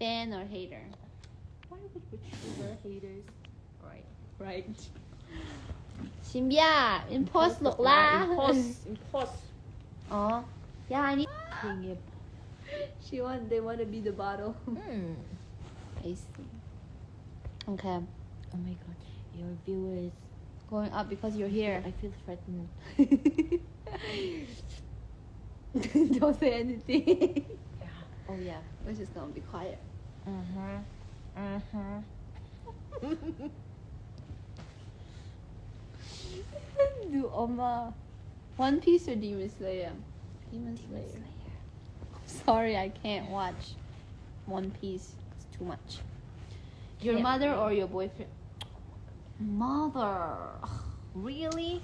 fan or hater? Why would we choose haters? Right. Sinbia, impulse look la. Impulse. Oh, yeah, I need. Being They want to be the bottle. I see. Okay. Oh my god, your view is Going up because you're here. I feel threatened. Don't say anything. Oh yeah. We're just gonna be quiet. Do Oma One Piece or Demon Slayer? Demon Slayer. Sorry, I can't watch One Piece. It's too much. Your mother or your boyfriend? Mother. Really?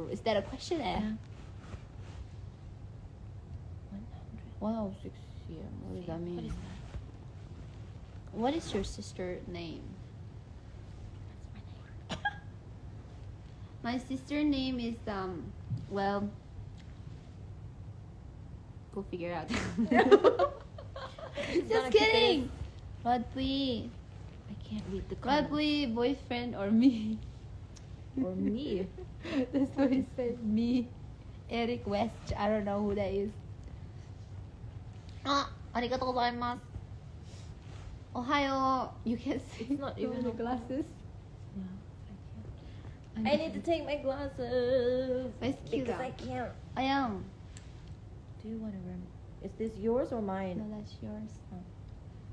Is that a question? Yeah. 106 here. What does that mean? What is that? What is your sister name? That's my name. My sister name is well, go figure it out. Just kidding. Ruatpuii. I can't read the comments. Ruatpuii, boyfriend or me? Or me. That's what he said. Me. Eric West. I don't know who that is. Arigatou gozaimasu. Ohayo. You can see. It's not even the open. glasses. No, I need to take my glasses. It's cute. Because I can't. Ayang. Do you want to rem? Is this yours or mine? No, that's yours. Oh.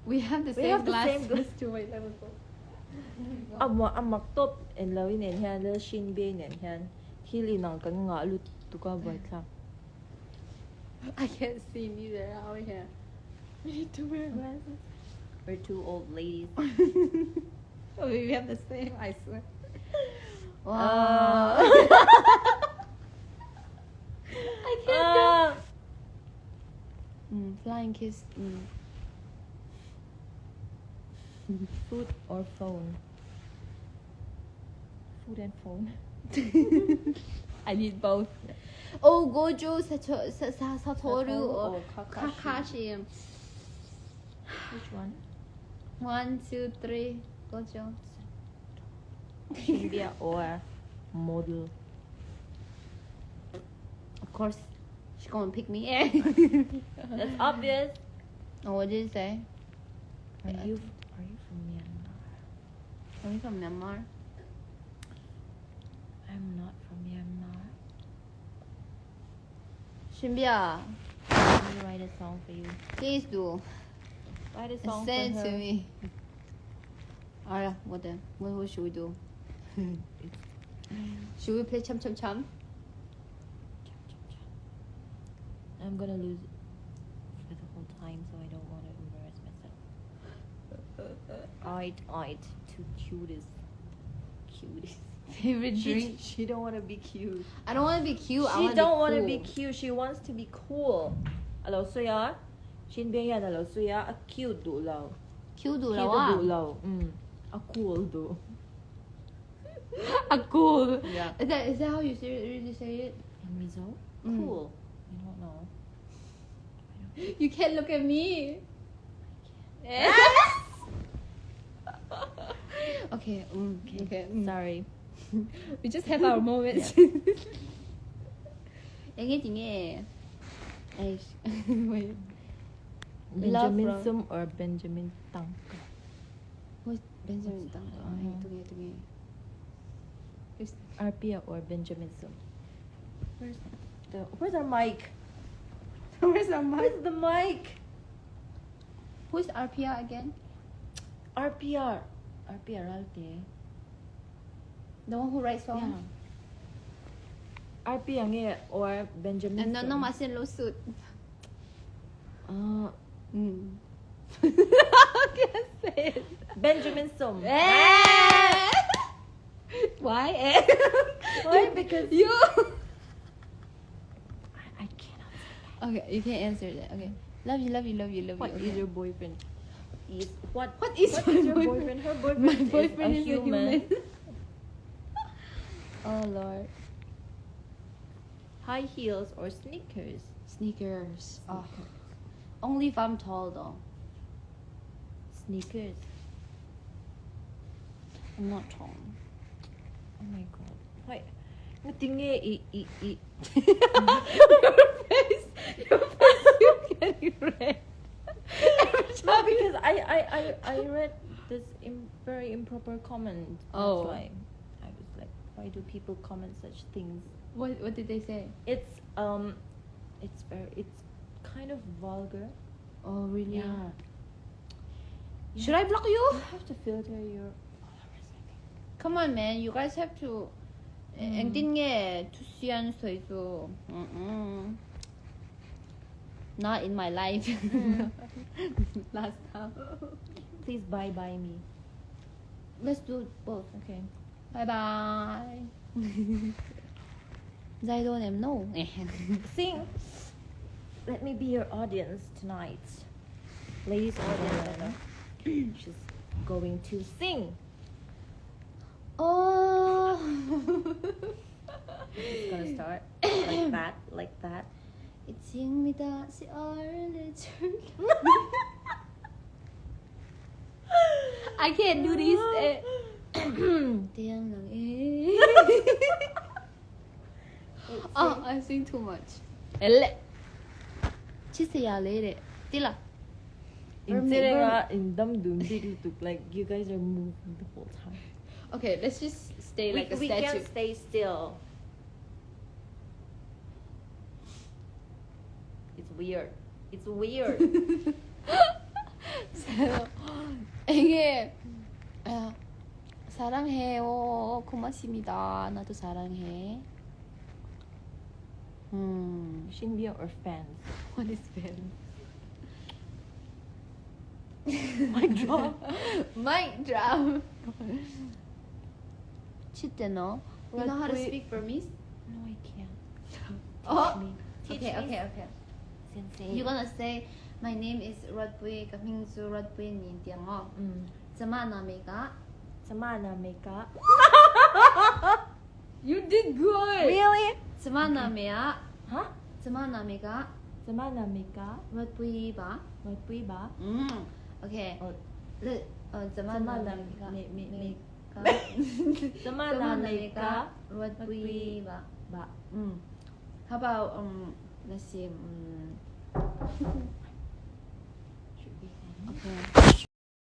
We have the We same have the glasses. same glasses. To wait, let me go. Ang magtop en lawi nen han le shin be nen han hili nang kan nga lu tu ka boy club. I can't see neither. How we here? We need to wear glasses. We're two old ladies. Oh, we have the same. I swear. Wow. I can't. Flying kiss. Food or phone? Food and phone. I need both. Oh, Gojo, Satoru, or Kakashi. Which one? 1, 2, 3. Gojo. Sinbia or model? Of course, she's gonna pick me. That's obvious. Oh, what did it say? Are you from Myanmar? Are you from Myanmar? I'm not from Myanmar. Sinbia, Let me write a song for you. please do. Write a song Send for it her. to me. Alright, what then? What should we do? Should we play Chum Chum Chum? I'm gonna lose for the whole time, so I don't want to embarrass myself. I'd too cutest. Favorite drink? She don't want to be cute. I don't want to be cute. I She wanna don't want be to be cool. cute. She wants to be cool. Alo suya, Shin Bia yan alo suya a cute do lao. Cute do Cute la do lao. A cool do. A cool. Yeah. Is that how you really say it? And Mizo, Mm. cool. I don't know. You can't look at me. Okay. Okay. Sorry. We just have our moments. Engage. Wait. Benjamin Love Sum or Benjamin Tang? Who's Benjamin Tang? Uh-huh. Arpia or Benjamin Sum? Where's our mic? Where's our mic? Where's the mic? Who's Arpia again? RPR alte. The one who writes songs? Yeah. RPR nge or Benjamin And Sum? no, Masin Losut. I can't say it. Benjamin Sum. Why? Why? Because you. I cannot. Okay, you can't answer that. Okay. Love you. What okay. is your boyfriend? What is what my is your boyfriend? boyfriend? Her boyfriend, My boyfriend is a human. Oh Lord. High heels or sneakers? Sneakers. Oh. Only if I'm tall though. sneakers. I'm not tall. Oh my god. Wait. Natingge Your face, you're getting red. No, because I read this very improper comment. That's why I was like, why do people comment such things? What did they say? It's kind of vulgar. Oh really? Yeah. Should I block you? You have to filter your followers, I think. Come on, man. You guys have to. Anh tin nghe 투시한 소이소. Not in my life. Last time. Please bye me. Let's do both. Okay. Bye bye. I don't even know. Sing. Let me be your audience tonight. Ladies audience. She's going to sing. Oh. It's gonna start like that. 이쯤이다 시어를 I can't do this. Oh, I sing too much. 치세요, 레레. 띠라. In them doom look like you guys are moving the whole time. Okay, let's just stay like a we statue. can't stay still. It's weird. So, 이게 사랑해요. 고맙습니다. 나도 사랑해. Sinbia or fans? What is fans? Mic drop. Mic drop. Chite no? You know how to Ruatpuii- speak Burmese? No, I can't. Oh. Teach Okay, me. okay. Sensei. You're gonna say, my name is Ruatpuii, coming to Ruatpuii Sinbia. Samanamiga. Meka. You did good. Really? Samanamia. Huh? Samanamiga. Meka. Ruatpuii ba. Ruatpuii ba? Okay. Oh. Samanamiga. Samanamika. Ruatpuii ba. Ba. How about let's see. Should be. Okay.